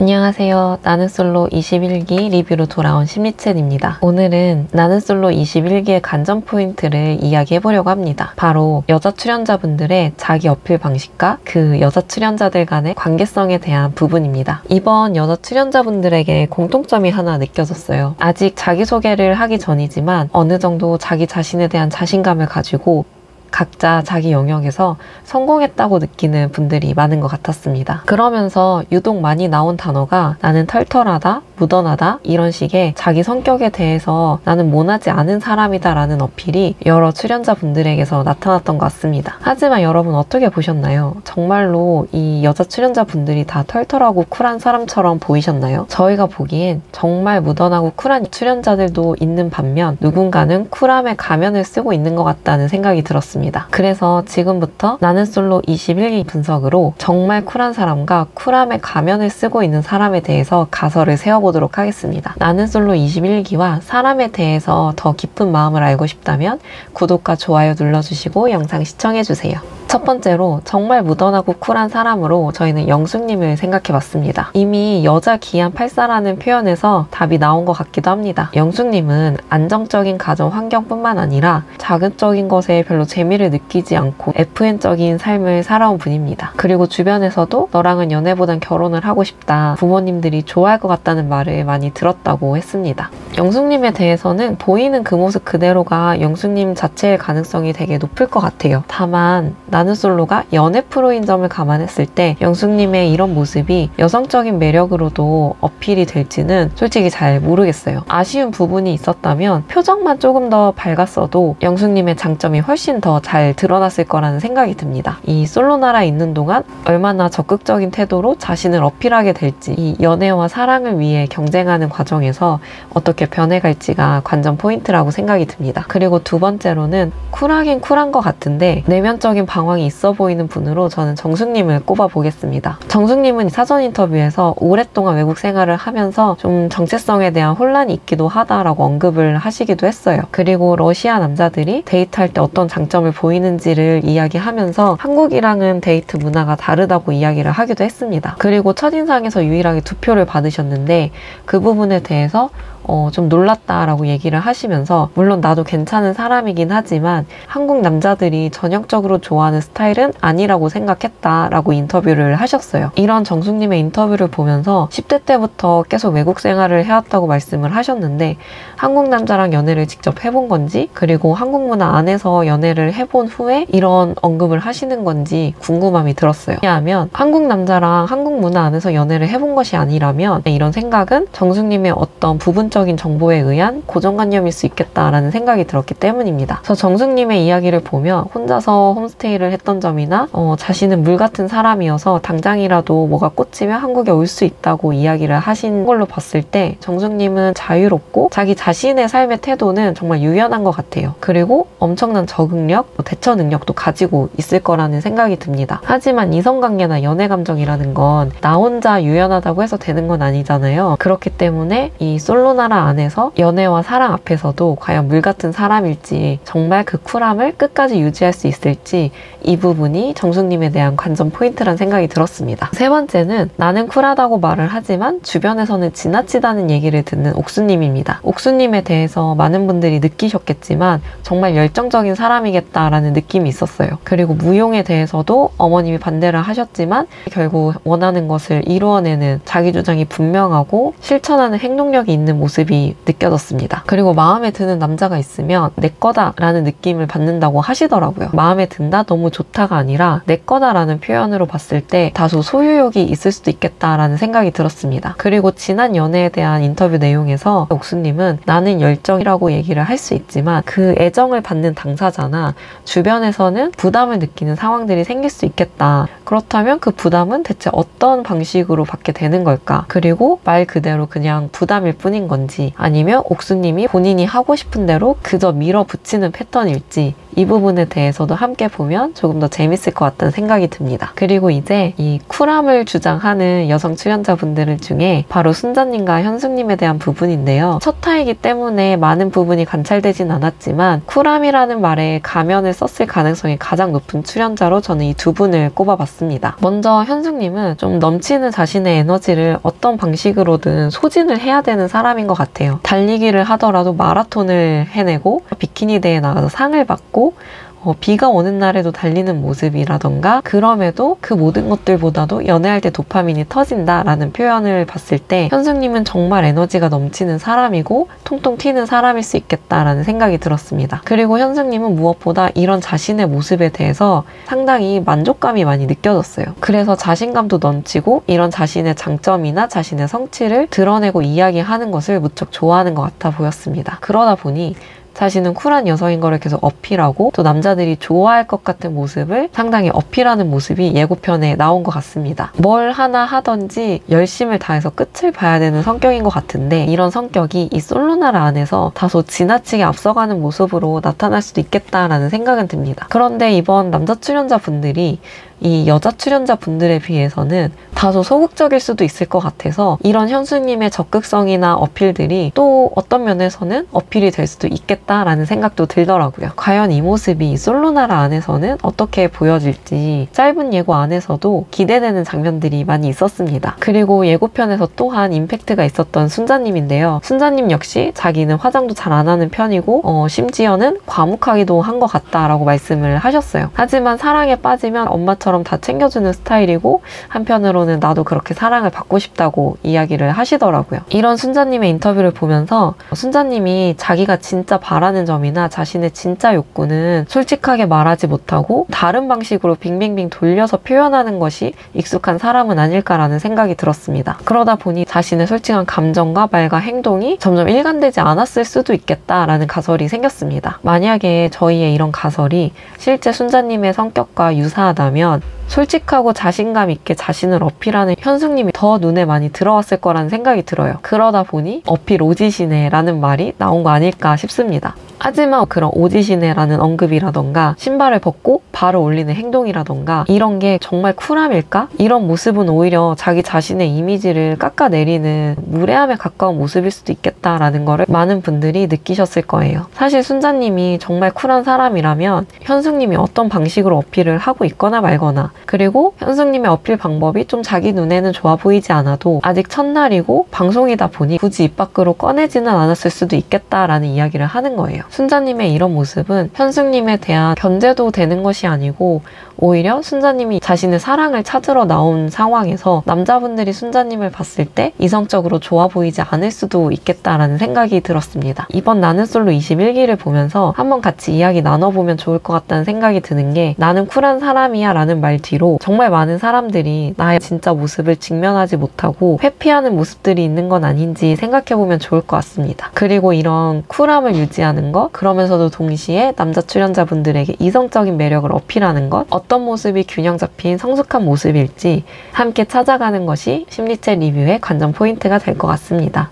안녕하세요. 나는 솔로 21기 리뷰로 돌아온 심리챗입니다. 오늘은 나는 솔로 21기의 관전 포인트를 이야기해보려고 합니다. 바로 여자 출연자분들의 자기 어필 방식과 그 여자 출연자들 간의 관계성에 대한 부분입니다. 이번 여자 출연자분들에게 공통점이 하나 느껴졌어요. 아직 자기소개를 하기 전이지만 어느 정도 자기 자신에 대한 자신감을 가지고 각자 자기 영역에서 성공했다고 느끼는 분들이 많은 것 같았습니다. 그러면서 유독 많이 나온 단어가 나는 털털하다, 무던하다 이런 식의 자기 성격에 대해서 나는 모나지 않은 사람이다 라는 어필이 여러 출연자분들에게서 나타났던 것 같습니다. 하지만 여러분 어떻게 보셨나요? 정말로 이 여자 출연자분들이 다 털털하고 쿨한 사람처럼 보이셨나요? 저희가 보기엔 정말 무던하고 쿨한 출연자들도 있는 반면 누군가는 쿨함의 가면을 쓰고 있는 것 같다는 생각이 들었습니다. 그래서 지금부터 나는 솔로 21기 분석으로 정말 쿨한 사람과 쿨함의 가면을 쓰고 있는 사람에 대해서 가설을 세워보도록 하겠습니다. 나는 솔로 21기와 사람에 대해서 더 깊은 마음을 알고 싶다면 구독과 좋아요 눌러주시고 영상 시청해주세요. 첫 번째로 정말 무던하고 쿨한 사람으로 저희는 영숙님을 생각해봤습니다. 이미 여자 기안 84라는 표현에서 답이 나온 것 같기도 합니다. 영숙님은 안정적인 가정 환경뿐만 아니라 자극적인 것에 별로 재미를 느끼지 않고 FN적인 삶을 살아온 분입니다. 그리고 주변에서도 너랑은 연애보단 결혼을 하고 싶다, 부모님들이 좋아할 것 같다는 말을 많이 들었다고 했습니다. 영숙님에 대해서는 보이는 그 모습 그대로가 영숙님 자체의 가능성이 되게 높을 것 같아요. 다만 나는 솔로가 연애 프로인 점을 감안했을 때 영숙님의 이런 모습이 여성적인 매력으로도 어필이 될지는 솔직히 잘 모르겠어요. 아쉬운 부분이 있었다면 표정만 조금 더 밝았어도 영숙님의 장점이 훨씬 더 잘 드러났을 거라는 생각이 듭니다. 이 솔로나라에 있는 동안 얼마나 적극적인 태도로 자신을 어필하게 될지, 이 연애와 사랑을 위해 경쟁하는 과정에서 어떻게 변해갈지가 관전 포인트라고 생각이 듭니다. 그리고 두 번째로는 쿨하긴 쿨한 것 같은데 내면적인 방황이 있어 보이는 분으로 저는 정숙님을 꼽아보겠습니다. 정숙님은 사전 인터뷰에서 오랫동안 외국 생활을 하면서 좀 정체성에 대한 혼란이 있기도 하다라고 언급을 하시기도 했어요. 그리고 러시아 남자들이 데이트할 때 어떤 장점을 보이는지를 이야기하면서 한국이랑은 데이트 문화가 다르다고 이야기를 하기도 했습니다. 그리고 첫인상에서 유일하게 2표를 받으셨는데 그 부분에 대해서 좀 놀랐다라고 얘기를 하시면서 물론 나도 괜찮은 사람이긴 하지만 한국 남자들이 전형적으로 좋아하는 스타일은 아니라고 생각했다라고 인터뷰를 하셨어요. 이런 정숙님의 인터뷰를 보면서 10대 때부터 계속 외국 생활을 해왔다고 말씀을 하셨는데 한국 남자랑 연애를 직접 해본 건지, 그리고 한국 문화 안에서 연애를 해본 후에 이런 언급을 하시는 건지 궁금함이 들었어요. 왜냐하면 한국 남자랑 한국 문화 안에서 연애를 해본 것이 아니라면 이런 생각은 정숙님의 어떤 부분적인 정보에 의한 고정관념일 수 있겠다라는 생각이 들었기 때문입니다. 그래서 정숙님의 이야기를 보면 혼자서 홈스테이를 했던 점이나 자신은 물 같은 사람이어서 당장이라도 뭐가 꽂히면 한국에 올 수 있다고 이야기를 하신 걸로 봤을 때 정숙님은 자유롭고 자기 자신의 삶의 태도는 정말 유연한 것 같아요. 그리고 엄청난 적응력, 대처 능력도 가지고 있을 거라는 생각이 듭니다. 하지만 이성관계나 연애감정이라는 건 나 혼자 유연하다고 해서 되는 건 아니잖아요. 그렇기 때문에 이 솔로나라 안에서 연애와 사랑 앞에서도 과연 물 같은 사람일지, 정말 그 쿨함을 끝까지 유지할 수 있을지, 이 부분이 정숙님에 대한 관전 포인트란 생각이 들었습니다. 세 번째는 나는 쿨하다고 말을 하지만 주변에서는 지나치다는 얘기를 듣는 옥수님입니다. 옥수님에 대해서 많은 분들이 느끼셨겠지만 정말 열정적인 사람이겠다라는 느낌이 있었어요. 그리고 무용에 대해서도 어머님이 반대를 하셨지만 결국 원하는 것을 이루어내는 자기 주장이 분명하고 실천하는 행동력이 있는 모습이 느껴졌습니다. 그리고 마음에 드는 남자가 있으면 내 거다 라는 느낌을 받는다고 하시더라고요. 마음에 든다, 너무 좋다가 아니라 내 거다 라는 표현으로 봤을 때 다소 소유욕이 있을 수도 있겠다라는 생각이 들었습니다. 그리고 지난 연애에 대한 인터뷰 내용에서 옥수님은 나는 열정이라고 얘기를 할 수 있지만 그 애정을 받는 당사자나 주변에서는 부담을 느끼는 상황들이 생길 수 있겠다. 그렇다면 그 부담은 대체 어떤 방식으로 받게 되는 걸까? 그리고 말 그대로 그냥 부담일 뿐인 건지, 아니면 옥수님이 본인이 하고 싶은 대로 그저 밀어붙이는 패턴일지, 이 부분에 대해서도 함께 보면 조금 더 재밌을 것 같다는 생각이 듭니다. 그리고 이제 이 쿨함을 주장하는 여성 출연자분들 중에 바로 순자님과 현숙님에 대한 부분인데요. 첫 타이기 때문에 많은 부분이 관찰되진 않았지만 쿨함이라는 말에 가면을 썼을 가능성이 가장 높은 출연자로 저는 이 두 분을 꼽아봤습니다. 먼저 현숙님은 좀 넘치는 자신의 에너지를 어떤 방식으로든 소진을 해야 되는 사람인 것 같아요. 달리기를 하더라도 마라톤을 해내고 비키니 대회에 나가서 상을 받고 비가 오는 날에도 달리는 모습이라던가 그럼에도 그 모든 것들보다도 연애할 때 도파민이 터진다라는 표현을 봤을 때 현숙님은 정말 에너지가 넘치는 사람이고 통통 튀는 사람일 수 있겠다라는 생각이 들었습니다. 그리고 현숙님은 무엇보다 이런 자신의 모습에 대해서 상당히 만족감이 많이 느껴졌어요. 그래서 자신감도 넘치고 이런 자신의 장점이나 자신의 성취를 드러내고 이야기하는 것을 무척 좋아하는 것 같아 보였습니다. 그러다 보니 자신은 쿨한 여성인 거를 계속 어필하고 또 남자들이 좋아할 것 같은 모습을 상당히 어필하는 모습이 예고편에 나온 것 같습니다. 뭘 하나 하든지 열심을 다해서 끝을 봐야 되는 성격인 것 같은데 이런 성격이 이 솔로나라 안에서 다소 지나치게 앞서가는 모습으로 나타날 수도 있겠다라는 생각은 듭니다. 그런데 이번 남자 출연자분들이 이 여자 출연자분들에 비해서는 다소 소극적일 수도 있을 것 같아서 이런 현수님의 적극성이나 어필들이 또 어떤 면에서는 어필이 될 수도 있겠다라는 생각도 들더라고요. 과연 이 모습이 솔로나라 안에서는 어떻게 보여질지 짧은 예고 안에서도 기대되는 장면들이 많이 있었습니다. 그리고 예고편에서 또한 임팩트가 있었던 순자님인데요. 순자님 역시 자기는 화장도 잘 안 하는 편이고 심지어는 과묵하기도 한 것 같다라고 말씀을 하셨어요. 하지만 사랑에 빠지면 엄마처럼 다 챙겨주는 스타일이고 한편으로는 나도 그렇게 사랑을 받고 싶다고 이야기를 하시더라고요. 이런 순자님의 인터뷰를 보면서 순자님이 자기가 진짜 바라는 점이나 자신의 진짜 욕구는 솔직하게 말하지 못하고 다른 방식으로 빙빙빙 돌려서 표현하는 것이 익숙한 사람은 아닐까라는 생각이 들었습니다. 그러다 보니 자신의 솔직한 감정과 말과 행동이 점점 일관되지 않았을 수도 있겠다라는 가설이 생겼습니다. 만약에 저희의 이런 가설이 실제 순자님의 성격과 유사하다면 솔직하고 자신감 있게 자신을 어필하는 현숙님이 더 눈에 많이 들어왔을 거라는 생각이 들어요. 그러다 보니 어필 오지시네 라는 말이 나온 거 아닐까 싶습니다. 하지만 그런 오지시네라는 언급이라던가 신발을 벗고 발을 올리는 행동이라던가 이런 게 정말 쿨함일까? 이런 모습은 오히려 자기 자신의 이미지를 깎아내리는 무례함에 가까운 모습일 수도 있겠다라는 거를 많은 분들이 느끼셨을 거예요. 사실 순자님이 정말 쿨한 사람이라면 현숙님이 어떤 방식으로 어필을 하고 있거나 말거나 그리고 현숙님의 어필 방법이 좀 자기 눈에는 좋아 보이지 않아도 아직 첫날이고 방송이다 보니 굳이 입 밖으로 꺼내지는 않았을 수도 있겠다라는 이야기를 하는 거예요. 순자님의 이런 모습은 현숙님에 대한 견제도 되는 것이 아니고 오히려 순자님이 자신의 사랑을 찾으러 나온 상황에서 남자분들이 순자님을 봤을 때 이성적으로 좋아 보이지 않을 수도 있겠다라는 생각이 들었습니다. 이번 나는 솔로 21기를 보면서 한번 같이 이야기 나눠보면 좋을 것 같다는 생각이 드는 게 나는 쿨한 사람이야 라는 말 뒤로 정말 많은 사람들이 나의 진짜 모습을 직면하지 못하고 회피하는 모습들이 있는 건 아닌지 생각해보면 좋을 것 같습니다. 그리고 이런 쿨함을 유지하는 것 그러면서도 동시에 남자 출연자분들에게 이성적인 매력을 어필하는 것 어떤 모습이 균형 잡힌 성숙한 모습일지 함께 찾아가는 것이 심리책 리뷰의 관전 포인트가 될 것 같습니다.